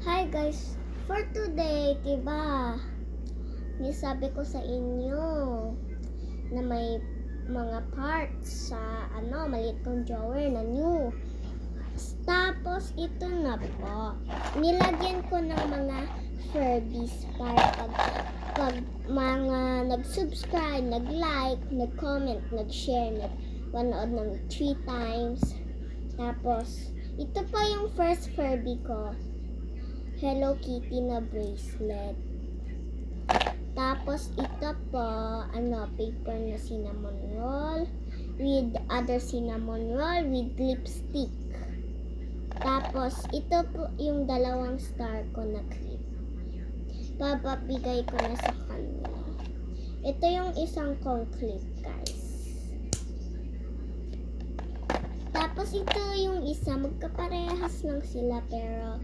Hi guys, for today, diba, nisabi ko sa inyo na may mga parts sa maliit kong drawer na new. Tapos ito na po, nilagyan ko ng mga Furbies para pag mga nag-subscribe, nag-like, nag-comment, nag-share, nag-panood ng 3 times. Tapos, ito po yung first Furby ko. Hello Kitty na bracelet. Tapos ito po, paper na cinnamon roll with other cinnamon roll with lipstick. Tapos ito po yung dalawang star ko na clip. Papabigay ko na sa kanila. Ito yung isang kong clip, guys. Tapos ito yung isa, magkaparehas lang sila pero